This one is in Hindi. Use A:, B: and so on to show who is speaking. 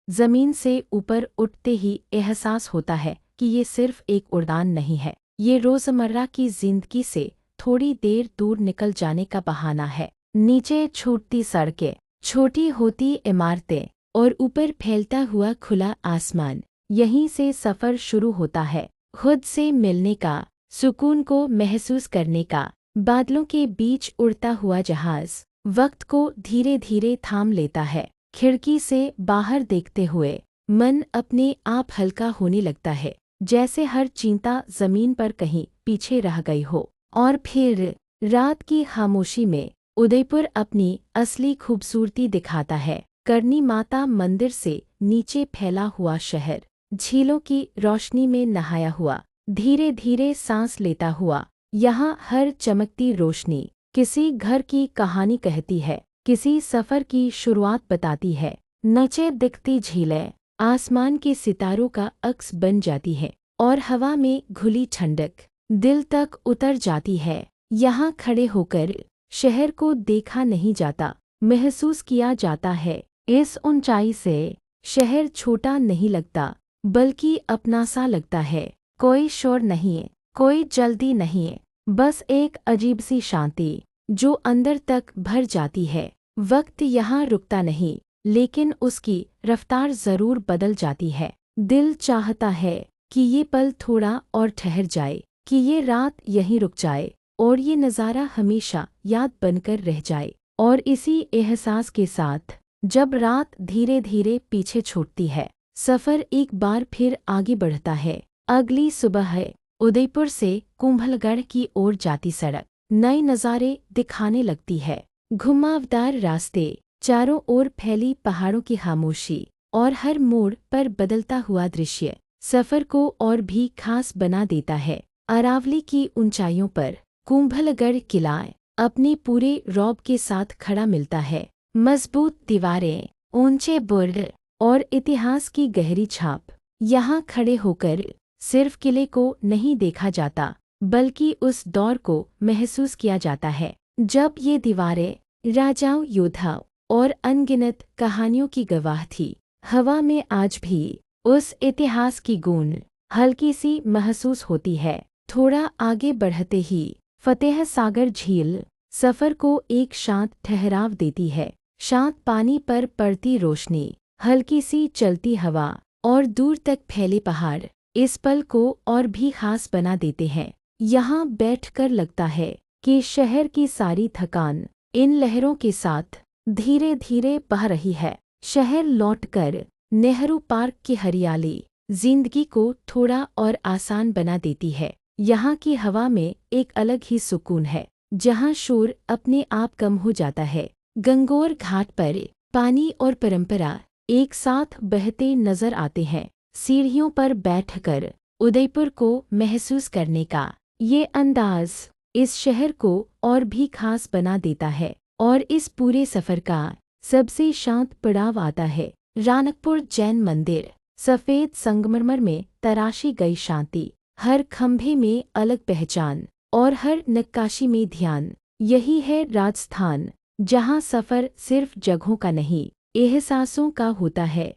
A: जमीन से ऊपर उठते ही एहसास होता है कि ये सिर्फ एक उड़ान नहीं है, ये रोज़मर्रा की जिंदगी से थोड़ी देर दूर निकल जाने का बहाना है। नीचे छूटती सड़कें, छोटी होती इमारतें और ऊपर फैलता हुआ खुला आसमान, यहीं से सफ़र शुरू होता है। खुद से मिलने का, सुकून को महसूस करने का। बादलों के बीच उड़ता हुआ जहाज़ वक्त को धीरे धीरे थाम लेता है। खिड़की से बाहर देखते हुए मन अपने आप हल्का होने लगता है, जैसे हर चिंता जमीन पर कहीं पीछे रह गई हो। और फिर रात की खामोशी में उदयपुर अपनी असली खूबसूरती दिखाता है। करनी माता मंदिर से नीचे फैला हुआ शहर, झीलों की रोशनी में नहाया हुआ, धीरे धीरे सांस लेता हुआ। यहाँ हर चमकती रोशनी किसी घर की कहानी कहती है, किसी सफ़र की शुरुआत बताती है। नीचे दिखती झीलें आसमान के सितारों का अक्स बन जाती है और हवा में घुली ठंडक दिल तक उतर जाती है। यहाँ खड़े होकर शहर को देखा नहीं जाता, महसूस किया जाता है। इस ऊंचाई से शहर छोटा नहीं लगता, बल्कि अपना सा लगता है। कोई शोर नहीं है, कोई जल्दी नहीं है, बस एक अजीब सी शांति जो अंदर तक भर जाती है। वक्त यहाँ रुकता नहीं, लेकिन उसकी रफ्तार ज़रूर बदल जाती है। दिल चाहता है कि ये पल थोड़ा और ठहर जाए, कि ये रात यहीं रुक जाए और ये नज़ारा हमेशा याद बनकर रह जाए। और इसी एहसास के साथ जब रात धीरे धीरे पीछे छूटती है, सफ़र एक बार फिर आगे बढ़ता है। अगली सुबह है, उदयपुर से कुंभलगढ़ की ओर जाती सड़क नए नज़ारे दिखाने लगती है। घुमावदार रास्ते, चारों ओर फैली पहाड़ों की खामोशी और हर मोड़ पर बदलता हुआ दृश्य सफ़र को और भी खास बना देता है। अरावली की ऊंचाइयों पर कुंभलगढ़ किला अपने पूरे रौब के साथ खड़ा मिलता है। मजबूत दीवारें, ऊंचे बुर्ज और इतिहास की गहरी छाप। यहाँ खड़े होकर सिर्फ किले को नहीं देखा जाता, बल्कि उस दौर को महसूस किया जाता है जब ये दीवारें राजाओं, योद्धाओं और अनगिनत कहानियों की गवाह थी। हवा में आज भी उस इतिहास की गूंज हल्की सी महसूस होती है। थोड़ा आगे बढ़ते ही फतेह सागर झील सफ़र को एक शांत ठहराव देती है। शांत पानी पर पड़ती रोशनी, हल्की सी चलती हवा और दूर तक फैले पहाड़ इस पल को और भी खास बना देते हैं। यहाँ बैठकर लगता है कि शहर की सारी थकान इन लहरों के साथ धीरे धीरे बह रही है। शहर लौटकर नेहरू पार्क की हरियाली जिंदगी को थोड़ा और आसान बना देती है। यहाँ की हवा में एक अलग ही सुकून है, जहाँ शोर अपने आप कम हो जाता है। गंगोर घाट पर पानी और परंपरा एक साथ बहते नजर आते हैं। सीढ़ियों पर बैठकर उदयपुर को महसूस करने का ये अंदाज इस शहर को और भी खास बना देता है। और इस पूरे सफ़र का सबसे शांत पड़ाव आता है रानकपुर जैन मंदिर। सफ़ेद संगमरमर में तराशी गई शांति, हर खंभे में अलग पहचान और हर नक्काशी में ध्यान। यही है राजस्थान, जहाँ सफ़र सिर्फ जगहों का नहीं, एहसासों का होता है।